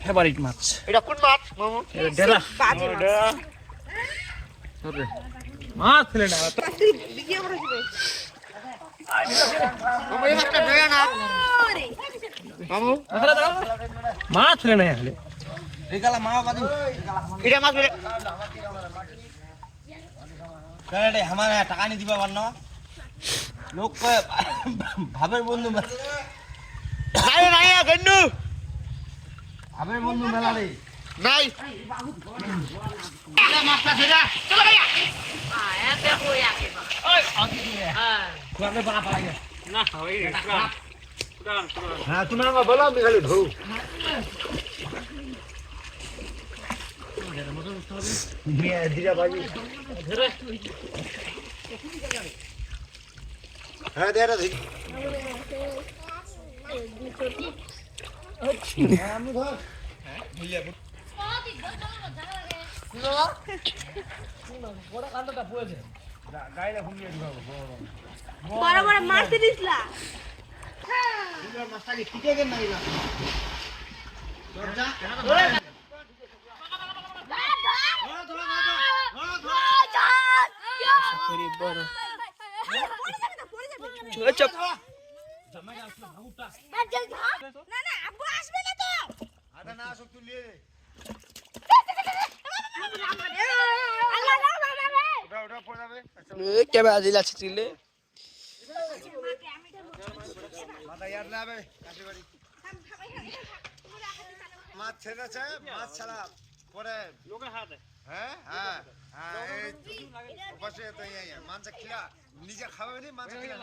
Favourite মাছ। এটা কোন মাছ মামু? ডেলা মাছ ছেলে না মামু এই মাছটা ধরে না মামু মাছ ছেলে না হলে এগালা মা বাদু এটা মাছ ধরে কারে আমার টাকা নি দিবা বান্ন লোক কয় ভাবের বন্ধু আরে নাই গন্নু ভাবের বন্ধু মেলা রে নাই এটা মাছটা ধরে চলো ভাইয়া হ্যাঁ তুমি আমাকে বলো আমি খালি ধৌ দিরা বাজি হ্যাঁ দে রে আমি ধর বড় কান্দটা পড়েছে গাইলে ঘুমিয়ে দিবা বড় বড় মাছ দিছলা মাছটা কি ঠিকই গেল না এলা না না আব্বু আসবে না তো আদা না আসুক তুই নিয়ে ওটা পড়ে যাবে ক্যামেরা দিলা ছিলে মাথা ইয়ার না হবে কাছে বাড়ি মাছ ছেড়েছে মাছ ছাড়া পরে লোকের হাতে হ্যাঁ হ্যাঁ হ্যাঁ এই পাশে তো মাছ খিলা নিজে খাবে নি মাছ খিলা